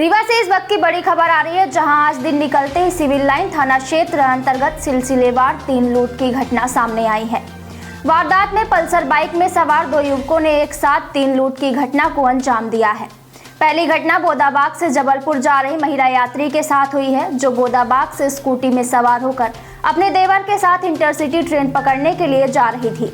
रीवा से इस वक्त की बड़ी खबर आ रही है, जहां आज दिन निकलते ही सिविल लाइन थाना क्षेत्र अंतर्गत सिलसिलेवार 3 लूट की घटना सामने आई है। वारदात में पल्सर बाइक में सवार 2 युवकों ने एक साथ 3 लूट की घटना को अंजाम दिया है। पहली घटना बोदाबाग से जबलपुर जा रही महिला यात्री के साथ हुई है, जो बोदाबाग से स्कूटी में सवार होकर अपने देवर के साथ इंटरसिटी ट्रेन पकड़ने के लिए जा रही थी।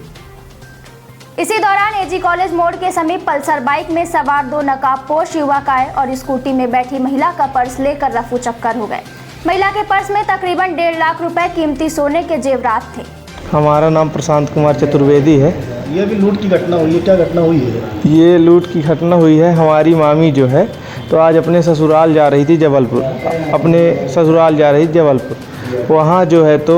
इसी दौरान एजी कॉलेज मोड़ के समीप पल्सर बाइक में सवार 2 नकाबपोश युवक आए और स्कूटी में बैठी महिला का पर्स लेकर रफू चक्कर हो गए। महिला के पर्स में तकरीबन 1.5 लाख रुपए कीमती सोने के जेवरात थे। हमारा नाम प्रशांत कुमार चतुर्वेदी है। ये भी लूट की घटना हुई है, क्या घटना हुई है? ये लूट की घटना हुई है। हमारी मामी जो है तो आज अपने ससुराल जा रही थी जबलपुर, वहाँ जो है तो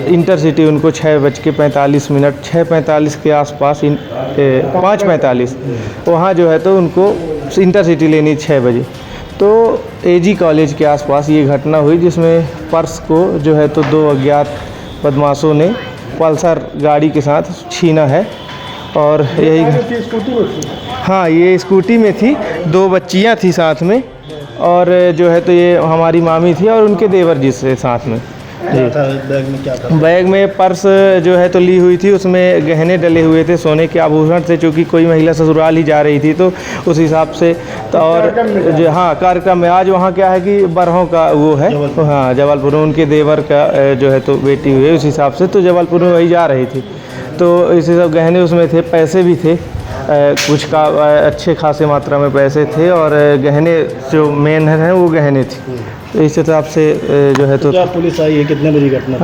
इंटरसिटी उनको 6:45 6:45 के आसपास 5:45 वहाँ जो है तो उनको इंटरसिटी लेनी 6 बजे। तो एजी कॉलेज के आसपास ये घटना हुई, जिसमें पर्स को जो है तो 2 अज्ञात बदमाशों ने पल्सर गाड़ी के साथ छीना है। और यही हाँ, ये स्कूटी में थी, 2 बच्चियाँ थी साथ में, और जो है तो ये हमारी मामी थी और उनके देवर जी से साथ में। बैग में क्या था? बैग में पर्स जो है तो ली हुई थी, उसमें गहने डले हुए थे, सोने के आभूषण थे, चूँकि कोई महिला ससुराल ही जा रही थी तो उस हिसाब से। तो और जो हाँ, कार्यक्रम में आज वहाँ क्या है कि बरहों का वो है, हाँ जबलपुर में उनके देवर का जो है तो बेटी हुई है, उस हिसाब से तो जबलपुर में वही जा रही थी। तो इसी सब गहने उसमें थे, पैसे भी थे, कुछ का अच्छे खासे मात्रा में पैसे थे, और गहने जो मेन है वो गहने थे। तो इस हिसाब से जो है तो क्या पुलिस आई है? कितने बजे घटना?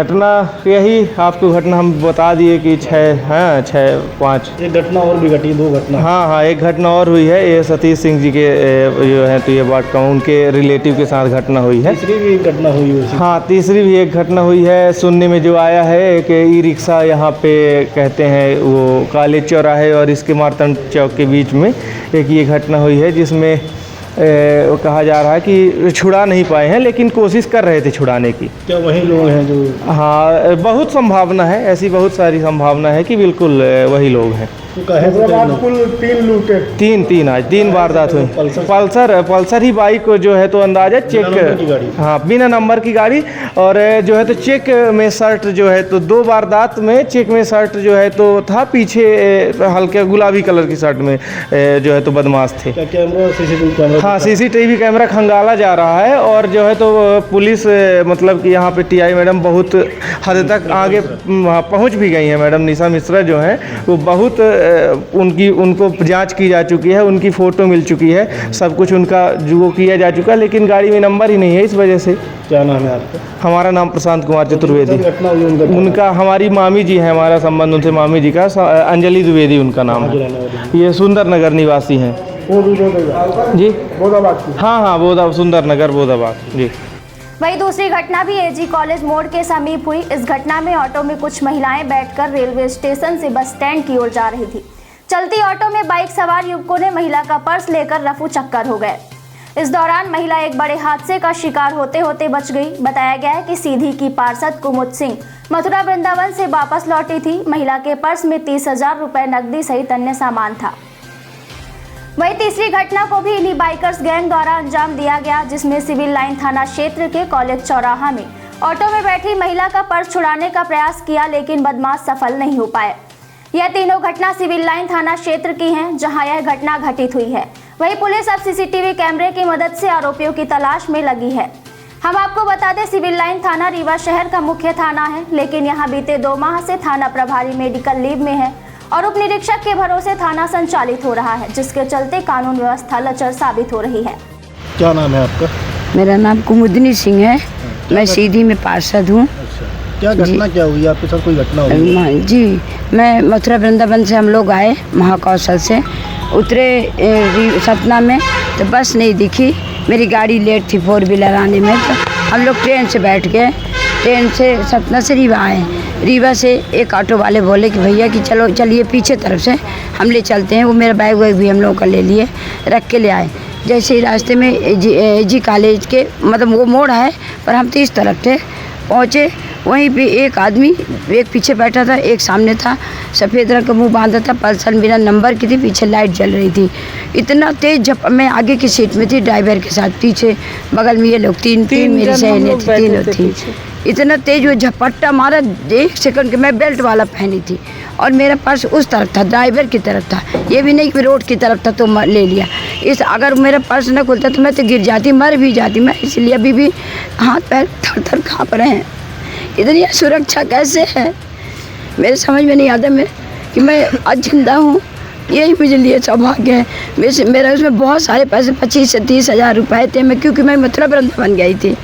घटना यही आपको घटना हम बता दिए कि 6:05। एक घटना और भी घटी, 2 घटना। हाँ, एक घटना और हुई है। ये सतीश सिंह जी के जो है तो ये बात का उनके रिलेटिव के साथ घटना हुई है। तीसरी भी एक घटना हुई है? हाँ, तीसरी भी एक घटना हुई है। सुनने में जो आया है कि ई-रिक्शा यहाँ पे कहते हैं वो कॉलेज चौराहे और इसके मार्तंड चौक के बीच में एक ये घटना हुई है, जिसमें वो कहा जा रहा है कि छुड़ा नहीं पाए हैं, लेकिन कोशिश कर रहे थे छुड़ाने की। क्या वही लोग हैं जो? हाँ, बहुत संभावना है, ऐसी बहुत सारी संभावना है कि बिल्कुल वही लोग हैं। तो कुल 3 लूटे? 3 आज 3 वारदात हुई। पल्सर ही बाइक को जो है तो अंदाजा चेक, हाँ बिना नंबर की गाड़ी, और जो है तो चेक में शर्ट जो है तो 2 वारदात में चेक में शर्ट जो है तो था, पीछे हल्के गुलाबी कलर की शर्ट में जो है तो बदमाश थे। क्या कैमरा, सीसीटीवी कैमरा? हाँ, सीसीटीवी कैमरा खंगाला जा रहा है, और जो है तो पुलिस मतलब कि यहाँ पे टीआई मैडम बहुत हद तक आगे पहुँच भी गई हैं। मैडम निशा मिश्रा जो हैं वो बहुत उनको जांच की जा चुकी है, उनकी फ़ोटो मिल चुकी है, सब कुछ उनका जो किया जा चुका है, लेकिन गाड़ी में नंबर ही नहीं है, इस वजह से। क्या नाम है आपका? हमारा नाम प्रशांत कुमार चतुर्वेदी। उनका हमारी मामी जी है, हमारा संबंध उनसे मामी जी का, अंजलि द्विवेदी उनका नाम है। ये सुंदर नगर निवासी हैं जी। हाँ, सुंदर नगर बोदाबाग जी। वही दूसरी घटना भी एजी कॉलेज मोड़ के समीप हुई। इस घटना में ऑटो में कुछ महिलाएं बैठकर रेलवे स्टेशन से बस स्टैंड की ओर जा रही थी। चलती ऑटो में बाइक सवार युवकों ने महिला का पर्स लेकर रफू चक्कर हो गए। इस दौरान महिला एक बड़े हादसे का शिकार होते होते बच गई। बताया गया है कि सीधी की पार्षद कुमुद सिंह मथुरा वृंदावन से वापस लौटी थी। महिला के पर्स में 30,000 रुपए नकदी सहित अन्य सामान था। वही तीसरी घटना को भी इन्हीं बाइकर्स गैंग द्वारा अंजाम दिया गया, जिसमें सिविल लाइन थाना क्षेत्र के कॉलेज चौराहा में ऑटो में बैठी महिला का पर्स छुड़ाने का प्रयास किया, लेकिन बदमाश सफल नहीं हो पाए। यह तीनों घटना सिविल लाइन थाना क्षेत्र की हैं, जहां यह घटना घटित हुई है। वही पुलिस अब सीसीटीवी कैमरे की मदद से आरोपियों की तलाश में लगी है। हम आपको बता दें, सिविल लाइन थाना रीवा शहर का मुख्य थाना है, लेकिन यहाँ बीते 2 माह से थाना प्रभारी मेडिकल लीव में है और उप निरीक्षक के भरोसे थाना संचालित हो रहा है, जिसके चलते कानून व्यवस्था लचर साबित हो रही है। क्या नाम है आपका? मेरा नाम कुमुदनी सिंह है। मैं सीधी में पार्षद हूँ। क्या घटना क्या हुई आपके साथ? कोई घटना हुई? जी, मैं मथुरा वृंदावन से हम लोग आए, महाकौशल से उतरे सतना में, तो बस नहीं दिखी। मेरी गाड़ी लेट थी 4 व्हीलर आने में, तो हम लोग ट्रेन से बैठ गए। ट्रेन से सतना से रीवा आए। रीवा से एक ऑटो वाले बोले कि भैया कि चलिए पीछे तरफ से हम ले चलते हैं। वो मेरा बैग वैग भी हम लोगों का ले लिए, रख के ले आए। जैसे ही रास्ते में जी कॉलेज के मतलब वो मोड़ है, पर हम तो इस तरफ थे, पहुँचे वहीं पे एक आदमी, एक पीछे बैठा था, एक सामने था, सफ़ेद रंग का मुंह बांधा था, पल्सर बिना नंबर की थी, पीछे लाइट जल रही थी। इतना तेज झप, मैं आगे की सीट में थी ड्राइवर के साथ, पीछे बगल में ये लोग तीन मेरी सहेलियाँ थी, तीन लोग थी। इतना तेज वो झपट्टा मारा, 1 सेकंड के, मैं बेल्ट वाला पहनी थी और मेरा पर्स उस तरफ था, ड्राइवर की तरफ था, ये भी नहीं कि रोड की तरफ था तो ले लिया। इस अगर मेरा पर्स न खुलता तो मैं तो गिर जाती, मर भी जाती मैं, इसलिए अभी भी हाथ पैर थर काँप रहे हैं। इतनी सुरक्षा कैसे है मेरे समझ में नहीं आता मैं कि मैं आज जिंदा हूँ, यही मुझे लिए सौभाग्य है। मेरा उसमें बहुत सारे पैसे 25 से 30 हज़ार रुपये थे, मैं क्योंकि मैं मथुरा वृंदावन गई थी।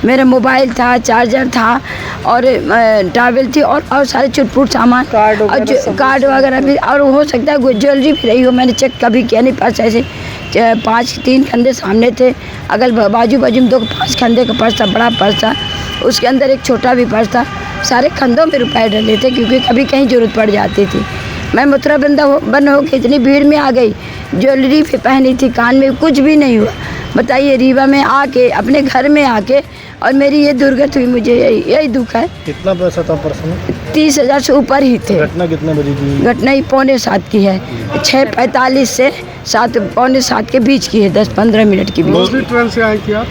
मेरा मोबाइल था, चार्जर था और टॉवल थी और सारे चुटपुट सामान, कार्ड वगैरह भी, और हो सकता है ज्वेलरी भी रही हो, मैंने चेक कभी किया नहीं। पर्स ऐसे 3 कंधे सामने थे, अगल बाजू में 5 कंधे का पर्स था, बड़ा पर्स था, उसके अंदर एक छोटा भी पर्स था। सारे कंधों में रुपए डले थे क्योंकि कभी कहीं ज़रूरत पड़ जाती थी। मैं मथुरा वृंदावन होकर इतनी भीड़ में आ गई, ज्वेलरी भी पहनी थी, कान में कुछ भी नहीं हुआ। बताइए, रीवा में आके, अपने घर में आके, और मेरी ये दुर्गत हुई, मुझे यही दुख है। कितना पैसा था पर्स में? 30 हज़ार से ऊपर ही थे। घटना कितने बजे की? घटना ही 6:45 की है, 6:45 से 7:45 के बीच की है, 10-15 मिनट की बीच। दूसरी ट्रेन से आई थी आप?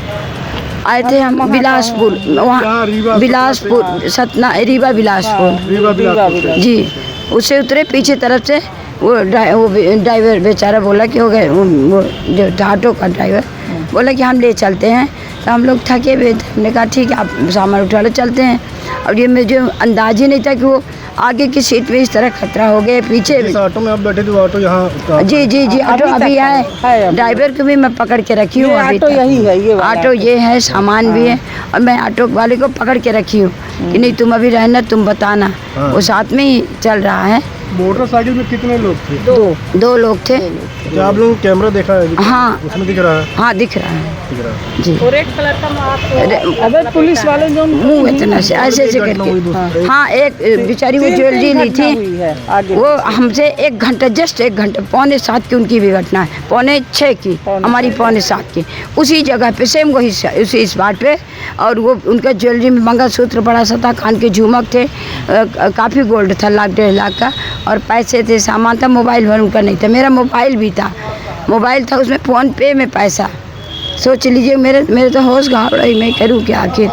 आए थे हम बिलासपुर, वहाँ बिलासपुर, सतना, रीवा बिलासपुर जी। उससे उतरे, पीछे तरफ से वो ड्राइवर बेचारा बोला कि हो गए, वो जो ऑटो का ड्राइवर बोला कि हम ले चलते हैं। तो हम लोग थके हुए थे, हमने कहा ठीक है, आप सामान उठा लो, चलते हैं। और ये मुझे अंदाज ही नहीं था कि वो आगे की सीट में इस तरह खतरा हो गया, पीछे जिस ऑटो में आप बैठे थे वो ऑटो यहाँ? जी ऑटो अभी है, ड्राइवर को भी मैं पकड़ के रखी हूँ। ऑटो यही है, ये ऑटो ये है, सामान भी है, और मैं ऑटो वाले को पकड़ के रखी हूँ कि नहीं तुम अभी रहना, तुम बताना। वो साथ में ही चल रहा है। मोटरसाइकिल में कितने लोग थे? 2 लोग थे। क्या आप लोगों कैमरा देखा है? हाँ, उसमें दिख रहा है? हाँ दिख रहा है जी। रेड कलर का अबे पुलिस वाले जो मुँह इतना से ऐसे करके, हाँ, एक बेचारी वो ज्वेलरी ली थी, वो हमसे 1 घंटा, जस्ट 1 घंटा, 6:45 की उनकी भी घटना है, 6:45 की, हमारी 6:45 की, उसी जगह पे सेम वही उसी स्पॉट पे। और वो उनका ज्वेलरी में मंगलसूत्र बड़ा सा था, कान के झुमक थे, काफ़ी गोल्ड था, 1.5 लाख का, और पैसे थे, सामान था, मोबाइल उनका नहीं था, मेरा मोबाइल भी था, मोबाइल था, उसमें फ़ोन पे में पैसा। सोच लीजिए, मेरे तो होश घाव रही, मैं करूँ क्या आखिर।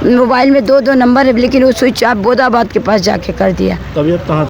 मोबाइल में 2 नंबर है, लेकिन वो स्विच ऑफ बोदाबाद के पास जाके कर दिया। तबीयत कहाँ